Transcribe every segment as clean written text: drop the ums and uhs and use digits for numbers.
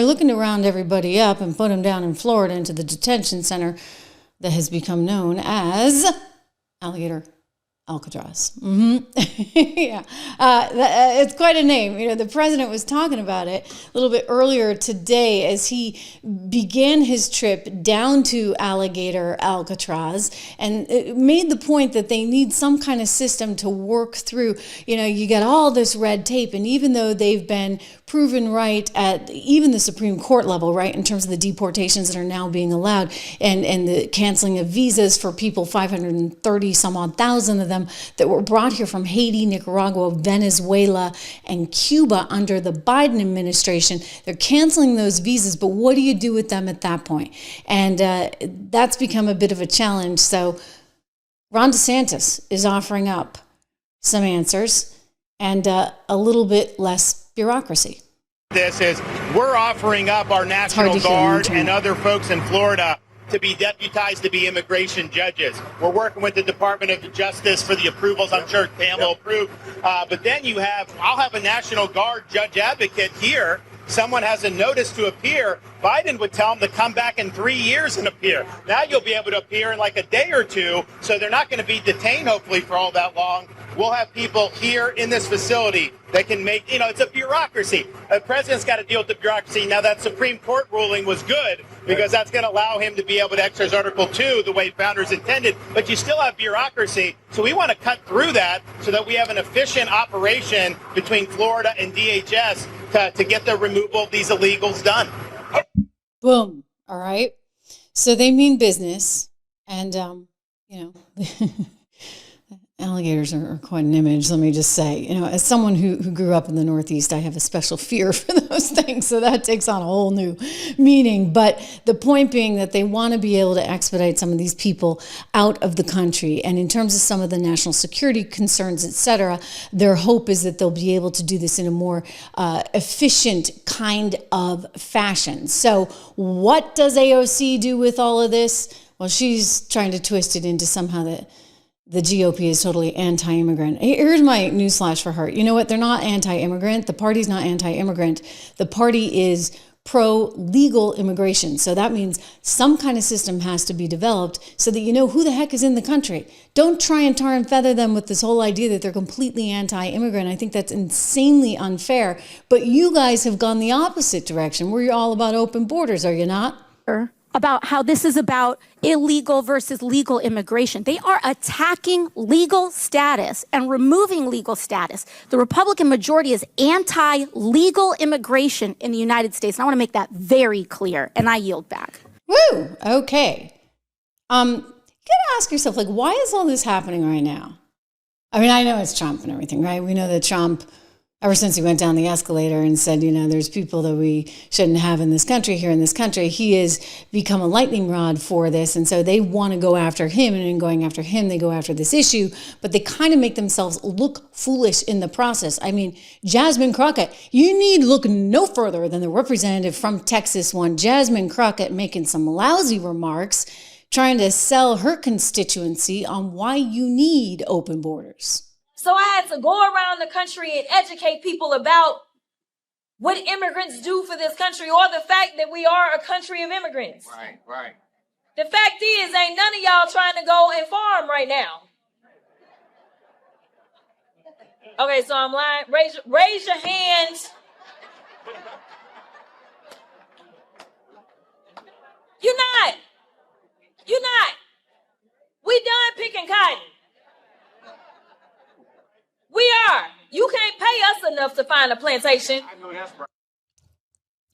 looking to round everybody up and put them down in Florida into the detention center that has become known as Alligator Alcatraz. Yeah, it's quite a name. You know, the president was talking about it a little bit earlier today as he began his trip down to Alligator Alcatraz, and it made the point that they need some kind of system to work through. You know, you got all this red tape, and even though they've been proven right at even the Supreme Court level, right, in terms of the deportations that are now being allowed and the canceling of visas for people, 530 some odd thousand of them that were brought here from Haiti, Nicaragua, Venezuela, and Cuba under the Biden administration. They're canceling those visas, but what do you do with them at that point? And that's become a bit of a challenge. So Ron DeSantis is offering up some answers and a little bit less bureaucracy. This is, we're offering up our National Guard and other folks in Florida to be deputized to be immigration judges. We're working with the Department of Justice for the approvals. I'm sure Pam will approve. But then I'll have a National Guard judge advocate here. Someone has a notice to appear. Biden would tell them to come back in 3 years and appear. Now you'll be able to appear in like a day or two, so they're not going to be detained, hopefully, for all that long. We'll have people here in this facility that can make, it's a bureaucracy. The president's got to deal with the bureaucracy. Now, that Supreme Court ruling was good because that's going to allow him to be able to exercise Article 2 the way founders intended. But you still have bureaucracy. So we want to cut through that so that we have an efficient operation between Florida and DHS to get the removal of these illegals done. Boom. All right. So they mean business. And, alligators are quite an image, let me just say. As someone who grew up in the Northeast, I have a special fear for those things, so that takes on a whole new meaning. But the point being that they want to be able to expedite some of these people out of the country. And in terms of some of the national security concerns, et cetera, their hope is that they'll be able to do this in a more efficient kind of fashion. So what does AOC do with all of this? Well, she's trying to twist it into somehow that the GOP is totally anti-immigrant. Here's my newsflash for her. You know what? They're not anti-immigrant. The party's not anti-immigrant. The party is pro-legal immigration. So that means some kind of system has to be developed so that you know who the heck is in the country. Don't try and tar and feather them with this whole idea that they're completely anti-immigrant. I think that's insanely unfair. But you guys have gone the opposite direction. We're all about open borders, are you not? Sure. About how this is about illegal versus legal immigration. They are attacking legal status and removing legal status. The Republican majority is anti-legal immigration in the United States. And I want to make that very clear, and I yield back. Woo! Okay. You gotta ask yourself, why is all this happening right now? I mean, I know it's Trump and everything, right? We know that Trump, ever since he went down the escalator and said, there's people that we shouldn't have in this country, here in this country, he has become a lightning rod for this. And so they want to go after him. And in going after him, they go after this issue. But they kind of make themselves look foolish in the process. I mean, Jasmine Crockett, you need look no further than the representative from Texas one, Jasmine Crockett, making some lousy remarks, trying to sell her constituency on why you need open borders. So I had to go around the country and educate people about what immigrants do for this country, or the fact that we are a country of immigrants. Right. The fact is, ain't none of y'all trying to go and farm right now. Okay, so I'm lying. Raise your hands. You're not. We done picking cotton. We are. You can't pay us enough to find a plantation. I know that's right.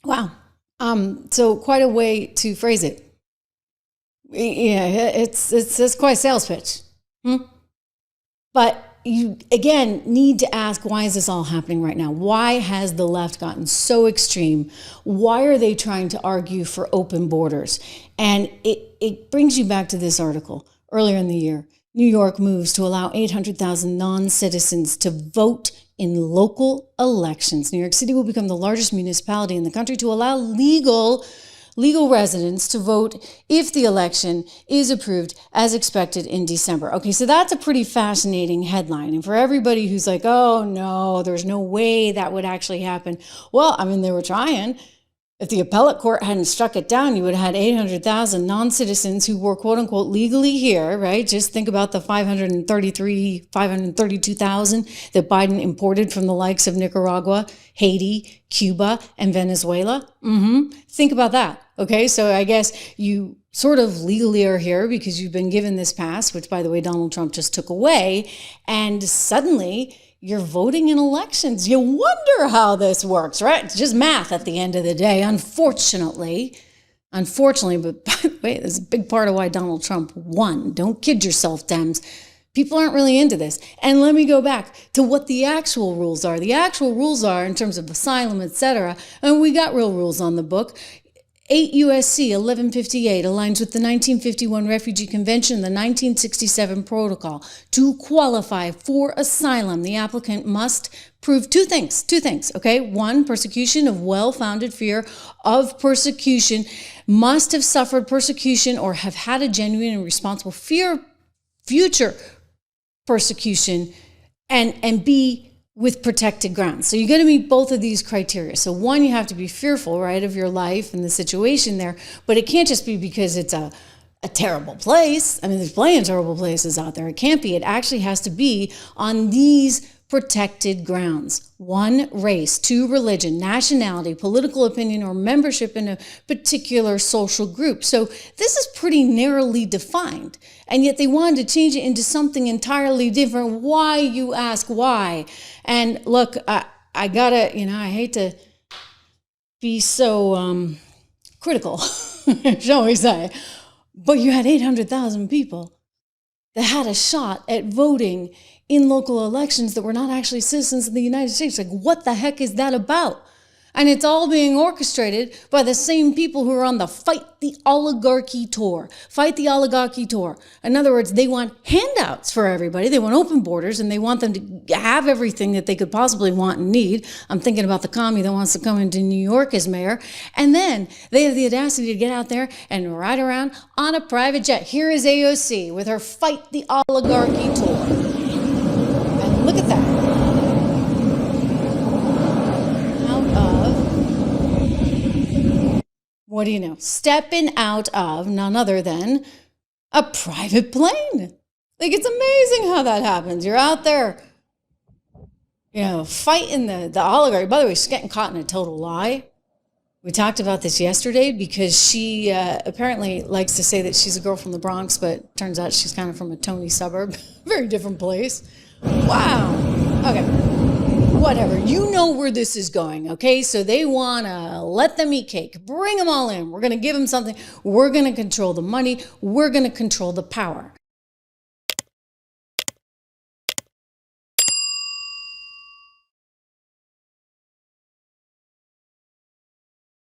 Wow. So quite a way to phrase it. Yeah, it's quite a sales pitch. But you, again, need to ask, why is this all happening right now? Why has the left gotten so extreme? Why are they trying to argue for open borders? And it brings you back to this article earlier in the year. New York moves to allow 800,000 non-citizens to vote in local elections. New York City will become the largest municipality in the country to allow legal residents to vote if the election is approved as expected in December. Okay, so that's a pretty fascinating headline. And for everybody who's like, oh no, there's no way that would actually happen. Well, I mean, they were trying. If the appellate court hadn't struck it down, you would have had 800,000 non-citizens who were quote unquote legally here, right? Just think about the 532,000 that Biden imported from the likes of Nicaragua, Haiti, Cuba, and Venezuela. Think about that. Okay, so I guess you sort of legally are here because you've been given this pass, which by the way, Donald Trump just took away. And suddenly you're voting in elections. You wonder how this works, right? It's just math at the end of the day, unfortunately, but by the way, this is a big part of why Donald Trump won. Don't kid yourself, Dems. People aren't really into this. And let me go back to what the actual rules are. The actual rules are in terms of asylum, etc. And we got real rules on the book. 8 U.S.C. 1158 aligns with the 1951 Refugee Convention and the 1967 Protocol. To qualify for asylum, the applicant must prove two things, okay? One, persecution of well-founded fear of persecution, must have suffered persecution or have had a genuine and responsible fear of future persecution, and be with protected grounds. So you got to meet both of these criteria. So one, you have to be fearful, right, of your life and the situation there, but it can't just be because it's a terrible place. I mean, there's plenty of terrible places out there. It can't be. It actually has to be on these protected grounds. 1, race. 2, religion, nationality, political opinion, or membership in a particular social group. So this is pretty narrowly defined. And yet they wanted to change it into something entirely different. Why, you ask, why? And look, I gotta, I hate to be so critical, shall we say, but you had 800,000 people that had a shot at voting in local elections that were not actually citizens of the United States. Like, what the heck is that about? And it's all being orchestrated by the same people who are on the Fight the Oligarchy tour. Fight the Oligarchy tour. In other words, they want handouts for everybody. They want open borders, and they want them to have everything that they could possibly want and need. I'm thinking about the commie that wants to come into New York as mayor. And then they have the audacity to get out there and ride around on a private jet. Here is AOC with her Fight the Oligarchy tour. And look at that. What do you know? Stepping out of none other than a private plane. Like, it's amazing how that happens. You're out there, fighting the oligarchy. By the way, she's getting caught in a total lie. We talked about this yesterday because she apparently likes to say that she's a girl from the Bronx, but turns out she's kind of from a Tony suburb. Very different place. Wow. Okay. Whatever, you know where this is going, okay? So they want to let them eat cake. Bring them all in. We're going to give them something. We're going to control the money. We're going to control the power.